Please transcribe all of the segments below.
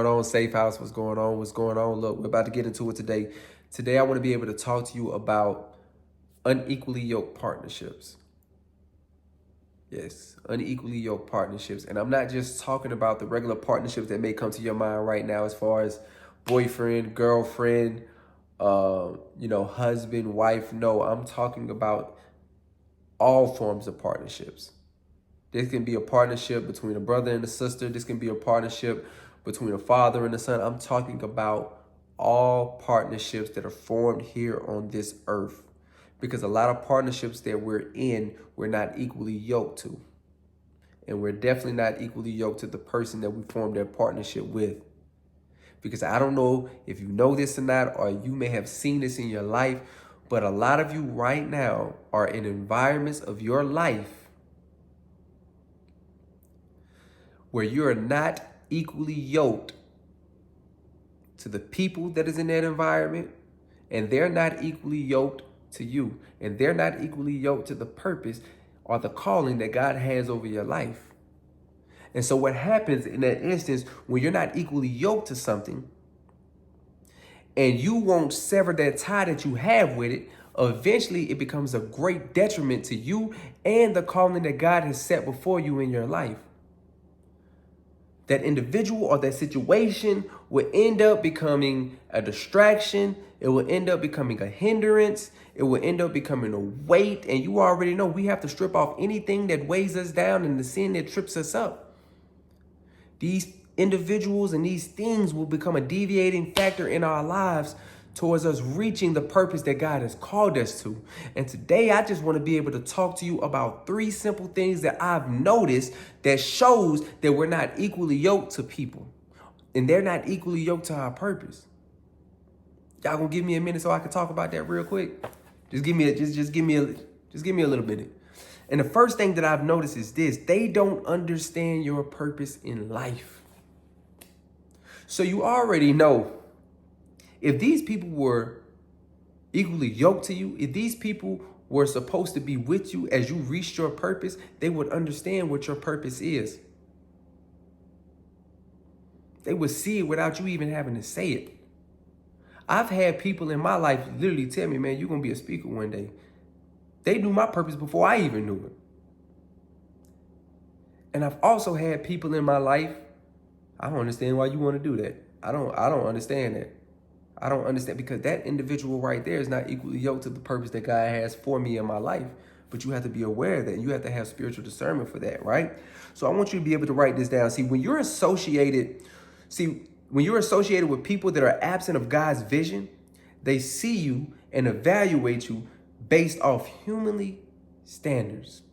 On, Safe House? What's going on? What's going on? Look, we're about to get into it today. Today, I want to be able to talk to you about unequally yoked partnerships. Yes, unequally yoked partnerships. And I'm not just talking about the regular partnerships that may come to your mind right now as far as boyfriend, girlfriend, husband, wife. No, I'm talking about all forms of partnerships. This can be a partnership between a brother and a sister. This can be a partnership between a father and a son. I'm talking about all partnerships that are formed here on this earth. Because a lot of partnerships that we're in, we're not equally yoked to. And we're definitely not equally yoked to the person that we formed that partnership with. Because I don't know if you know this or not, or you may have seen this in your life, but a lot of you right now are in environments of your life where you are not equally yoked to the people that is in that environment, and they're not equally yoked to you, and they're not equally yoked to the purpose or the calling that God has over your life. And so what happens in that instance when you're not equally yoked to something and you won't sever that tie that you have with it, eventually it becomes a great detriment to you and the calling that God has set before you in your life. That individual or that situation will end up becoming a distraction. It will end up becoming a hindrance. It will end up becoming a weight. And you already know we have to strip off anything that weighs us down and the sin that trips us up. These individuals and these things will become a deviating factor in our lives towards us reaching the purpose that God has called us to. And today I just want to be able to talk to you about 3 simple things that I've noticed that shows that we're not equally yoked to people and they're not equally yoked to our purpose. Y'all gonna give me a minute so I can talk about that real quick? Just give me a little minute. And the first thing that I've noticed is this: they don't understand your purpose in life. So you already know, if these people were equally yoked to you, if these people were supposed to be with you as you reached your purpose, they would understand what your purpose is. They would see it without you even having to say it. I've had people in my life literally tell me, man, you're going to be a speaker one day. They knew my purpose before I even knew it. And I've also had people in my life, I don't understand why you want to do that. I don't understand that. I don't understand, because that individual right there is not equally yoked to the purpose that God has for me in my life. But you have to be aware of that. You have to have spiritual discernment for that, right? So I want you to be able to write this down. When you're associated with people that are absent of God's vision, they see you and evaluate you based off humanly standards.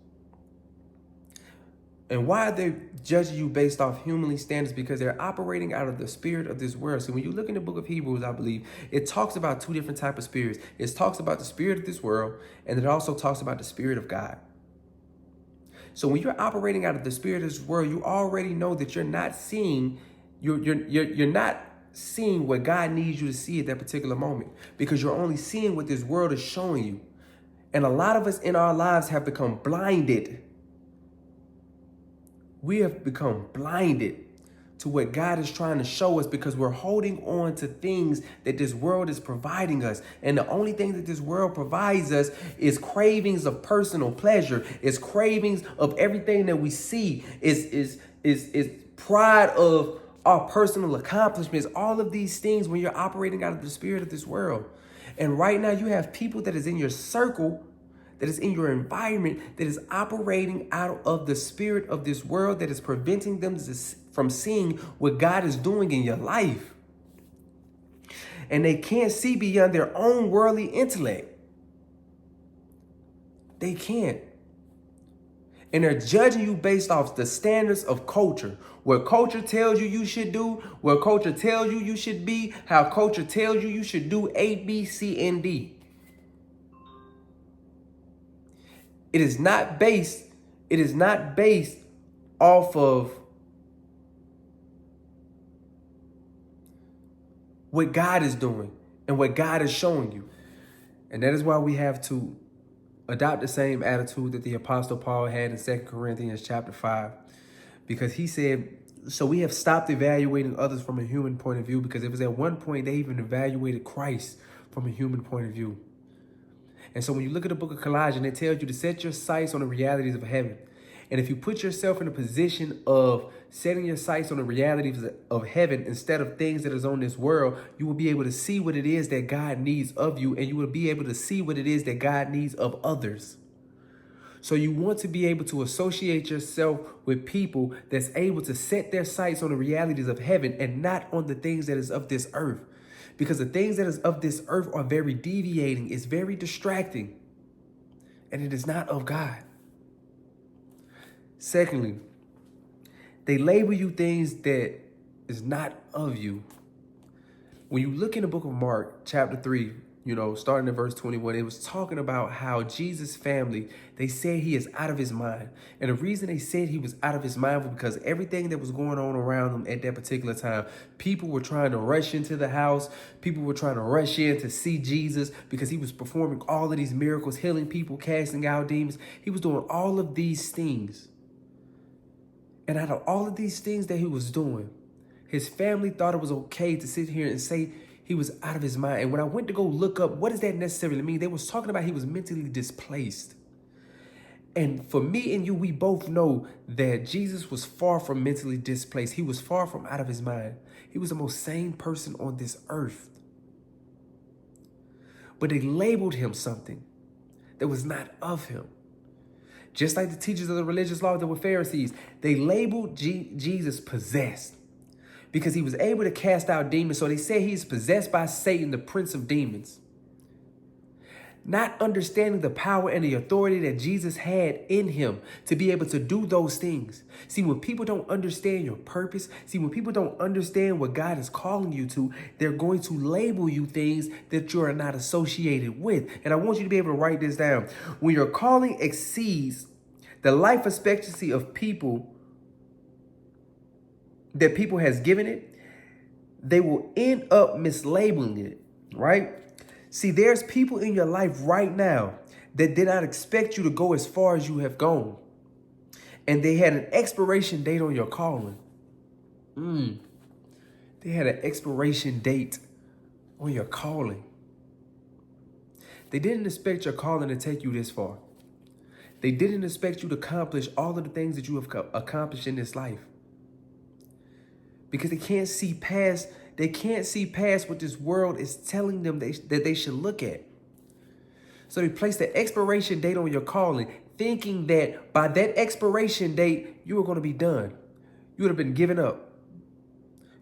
And why are they judging you based off humanly standards? Because they're operating out of the spirit of this world. So when you look in the book of Hebrews, I believe, it talks about 2 different types of spirits. It talks about the spirit of this world, and it also talks about the spirit of God. So when you're operating out of the spirit of this world, you already know that you're not seeing what God needs you to see at that particular moment, because you're only seeing what this world is showing you. And a lot of us in our lives have become blinded. We have become blinded to what God is trying to show us, because we're holding on to things that this world is providing us. And the only thing that this world provides us is cravings of personal pleasure. It's cravings of everything that we see. Is pride of our personal accomplishments. All of these things when you're operating out of the spirit of this world. And right now you have people that is in your circle, that is in your environment, that is operating out of the spirit of this world, that is preventing them from seeing what God is doing in your life. And they can't see beyond their own worldly intellect. They can't. And they're judging you based off the standards of culture. What culture tells you should do, what culture tells you should be, how culture tells you should do A, B, C, and D. It is not based off of what God is doing and what God is showing you. And that is why we have to adopt the same attitude that the Apostle Paul had in 2 Corinthians chapter 5. Because he said, So we have stopped evaluating others from a human point of view, because it was at one point they even evaluated Christ from a human point of view. And so when you look at the book of Colossians, it tells you to set your sights on the realities of heaven. And if you put yourself in a position of setting your sights on the realities of heaven instead of things that is on this world, you will be able to see what it is that God needs of you, and you will be able to see what it is that God needs of others. So you want to be able to associate yourself with people that's able to set their sights on the realities of heaven and not on the things that is of this earth. Because the things that is of this earth are very deviating, it's very distracting, and it is not of God. Secondly, they label you things that is not of you. When you look in the book of Mark, chapter 3, starting in verse 21, it was talking about how Jesus' family, they said he is out of his mind. And the reason they said he was out of his mind was because everything that was going on around him at that particular time, people were trying to rush into the house. People were trying to rush in to see Jesus because he was performing all of these miracles, healing people, casting out demons. He was doing all of these things. And out of all of these things that he was doing, his family thought it was okay to sit here and say he was out of his mind. And when I went to go look up, what does that necessarily mean? They was talking about he was mentally displaced. And for me and you, we both know that Jesus was far from mentally displaced. He was far from out of his mind. He was the most sane person on this earth. But they labeled him something that was not of him. Just like the teachers of the religious law that were Pharisees, they labeled Jesus possessed, because he was able to cast out demons. So they say he's possessed by Satan, the prince of demons. Not understanding the power and the authority that Jesus had in him to be able to do those things. See, when people don't understand your purpose, when people don't understand what God is calling you to, they're going to label you things that you are not associated with. And I want you to be able to write this down. When your calling exceeds the life expectancy of people that people has given it, they will end up mislabeling it, right? See, there's people in your life right now that did not expect you to go as far as you have gone. And they had an expiration date on your calling. They had an expiration date on your calling. They didn't expect your calling to take you this far. They didn't expect you to accomplish all of the things that you have accomplished in this life. Because they can't see past what this world is telling them that they should look at. So they placed the expiration date on your calling, thinking that by that expiration date, you were going to be done. You would have been given up.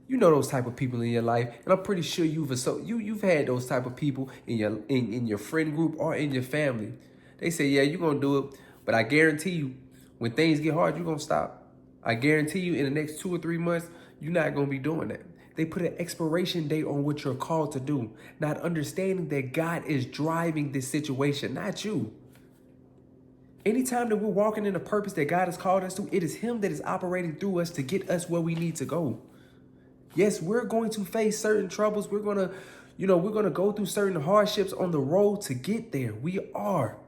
You know those type of people in your life, and I'm pretty sure you've had those type of people in your friend group or in your family. They say, yeah, you're going to do it, but I guarantee you, when things get hard, you're going to stop. I guarantee you in the next 2 or 3 months, you're not going to be doing that. They put an expiration date on what you're called to do, not understanding that God is driving this situation, not you. Anytime that we're walking in a purpose that God has called us to, it is him that is operating through us to get us where we need to go. Yes, we're going to face certain troubles. We're going to go through certain hardships on the road to get there. We are.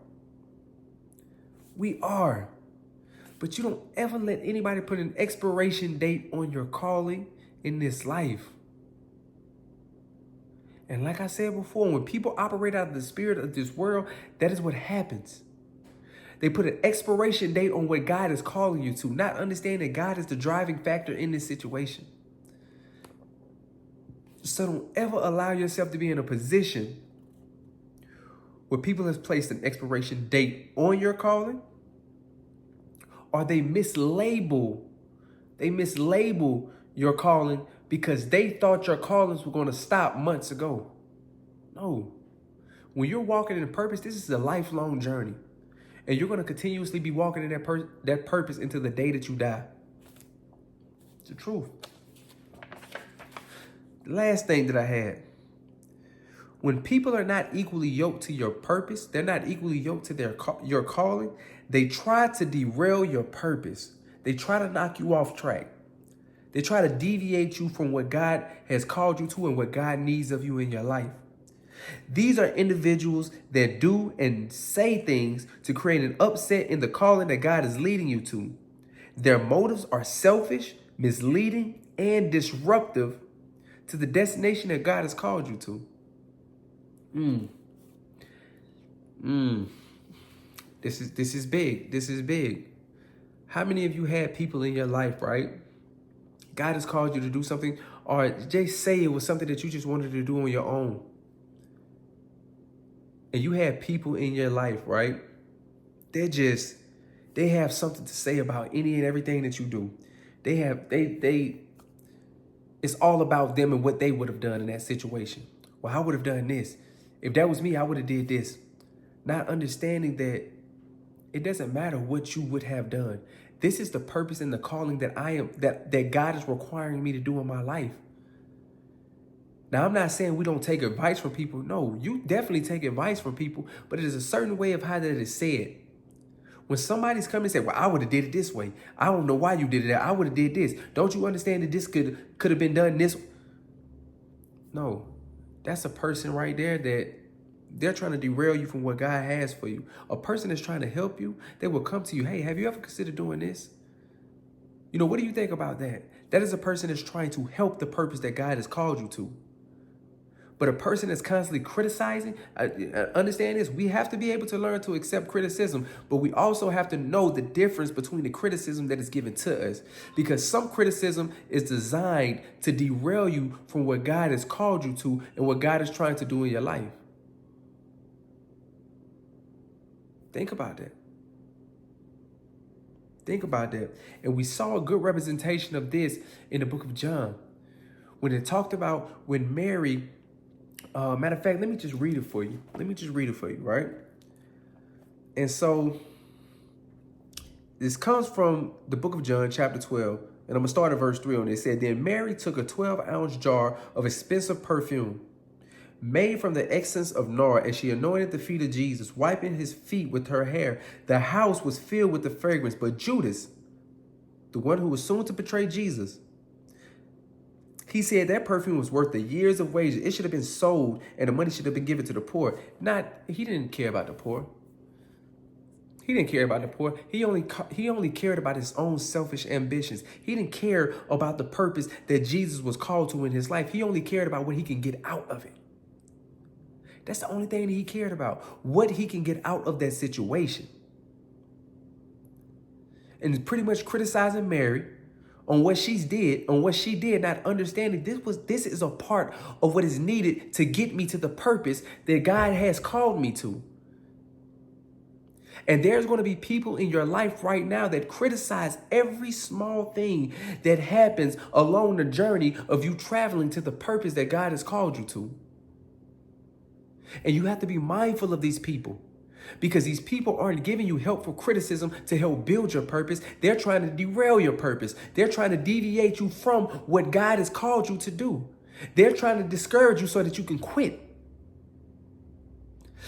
But you don't ever let anybody put an expiration date on your calling in this life. And like I said before, when people operate out of the spirit of this world, that is what happens. They put an expiration date on what God is calling you to, not understanding that God is the driving factor in this situation. So don't ever allow yourself to be in a position where people have placed an expiration date on your calling, or they mislabel your calling because they thought your callings were going to stop months ago. No. When you're walking in a purpose, this is a lifelong journey. And you're going to continuously be walking in that purpose until the day that you die. It's the truth. The last thing that I had. When people are not equally yoked to your purpose, they're not equally yoked to your calling, they try to derail your purpose. They try to knock you off track. They try to deviate you from what God has called you to and what God needs of you in your life. These are individuals that do and say things to create an upset in the calling that God is leading you to. Their motives are selfish, misleading, and disruptive to the destination that God has called you to. This is big. This is big. How many of you had people in your life, right? God has called you to do something, or just say it was something that you just wanted to do on your own. And you had people in your life, right? They have something to say about any and everything that you do. It's all about them and what they would have done in that situation. Well, I would have done this. If that was me, I would have did this. Not understanding that it doesn't matter what you would have done. This is the purpose and the calling that God is requiring me to do in my life. Now, I'm not saying we don't take advice from people. No, you definitely take advice from people, but it is a certain way of how that is said. When somebody's coming and say, well, I would have did it this way. I don't know why you did it. I would have did this. Don't you understand that this could have been done this? No, that's a person right there that they're trying to derail you from what God has for you. A person that's trying to help you, they will come to you. Hey, have you ever considered doing this? You know, what do you think about that? That is a person that's trying to help the purpose that God has called you to. But a person that's constantly criticizing, understand this, we have to be able to learn to accept criticism, but we also have to know the difference between the criticism that is given to us. Because some criticism is designed to derail you from what God has called you to and what God is trying to do in your life. Think about that. Think about that. And we saw a good representation of this in the book of John, when it talked about when Mary, matter of fact, let me just read it for you. Right? And so this comes from the book of John, chapter 12, and I'm going to start at verse 3 on it. It said, then Mary took a 12-ounce jar of expensive perfume made from the essence of nard, and she anointed the feet of Jesus, wiping his feet with her hair. The house was filled with the fragrance, but Judas, the one who was soon to betray Jesus, he said that perfume was worth a year's of wages. It should have been sold, and the money should have been given to the poor. He didn't care about the poor. He didn't care about the poor. He only cared about his own selfish ambitions. He didn't care about the purpose that Jesus was called to in his life. He only cared about what he can get out of it. That's the only thing that he cared about, what he can get out of that situation. And pretty much criticizing Mary on what she did, not understanding this is a part of what is needed to get me to the purpose that God has called me to. And there's going to be people in your life right now that criticize every small thing that happens along the journey of you traveling to the purpose that God has called you to. And you have to be mindful of these people, because these people aren't giving you helpful criticism to help build your purpose. They're trying to derail your purpose. They're trying to deviate you from what God has called you to do. They're trying to discourage you so that you can quit.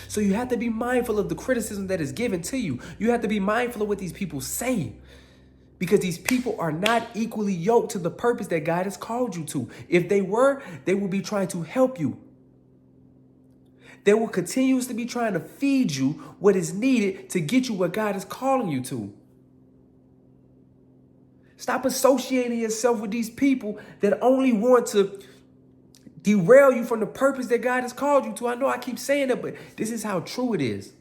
So you have to be mindful of the criticism that is given to you. You have to be mindful of what these people say, because these people are not equally yoked to the purpose that God has called you to. If they were, they will be trying to help you. They will continuously be trying to feed you what is needed to get you what God is calling you to. Stop associating yourself with these people that only want to derail you from the purpose that God has called you to. I know I keep saying that, but this is how true it is.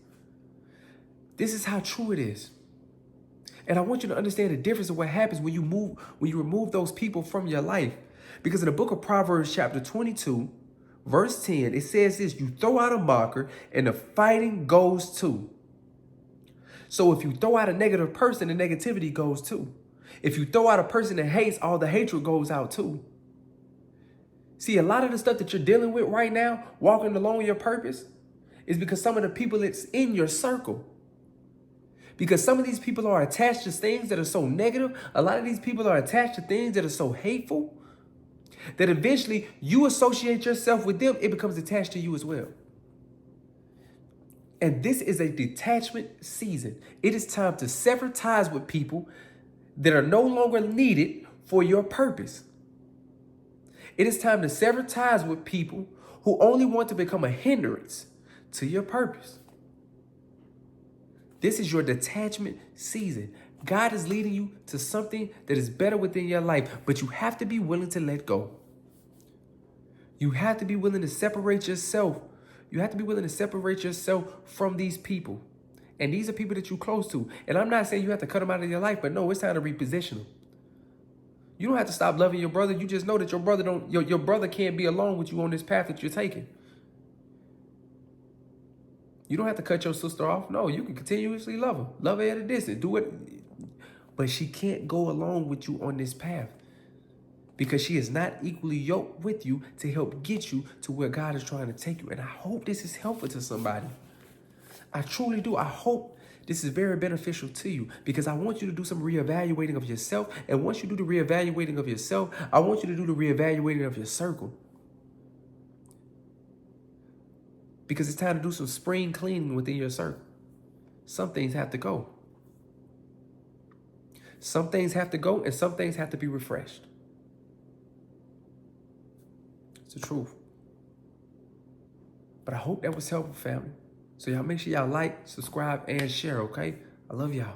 This is how true it is. And I want you to understand the difference of what happens when you remove those people from your life. Because in the book of Proverbs, chapter 22, verse 10, it says this: you throw out a mocker and the fighting goes too. So if you throw out a negative person, the negativity goes too. If you throw out a person that hates, all the hatred goes out too. See, a lot of the stuff that you're dealing with right now, walking along your purpose, is because some of the people that's in your circle. Because some of these people are attached to things that are so negative. A lot of these people are attached to things that are so hateful that eventually you associate yourself with them, it becomes attached to you as well. And this is a detachment season. It is time to sever ties with people that are no longer needed for your purpose. It is time to sever ties with people who only want to become a hindrance to your purpose. This is your detachment season. God is leading you to something that is better within your life, but you have to be willing to let go. You have to be willing to separate yourself. You have to be willing to separate yourself from these people. And these are people that you're close to. And I'm not saying you have to cut them out of your life, but no, it's time to reposition them. You don't have to stop loving your brother. You just know that your brother can't be alone with you on this path that you're taking. You don't have to cut your sister off. No, you can continuously love her. Love her at a distance. Do it. But she can't go along with you on this path because she is not equally yoked with you to help get you to where God is trying to take you. And I hope this is helpful to somebody. I truly do. I hope this is very beneficial to you because I want you to do some reevaluating of yourself. And once you do the reevaluating of yourself, I want you to do the reevaluating of your circle. Because it's time to do some spring cleaning within your circle. Some things have to go. Some things have to go and some things have to be refreshed. It's the truth. But I hope that was helpful, family. So y'all make sure y'all like, subscribe, and share, okay? I love y'all.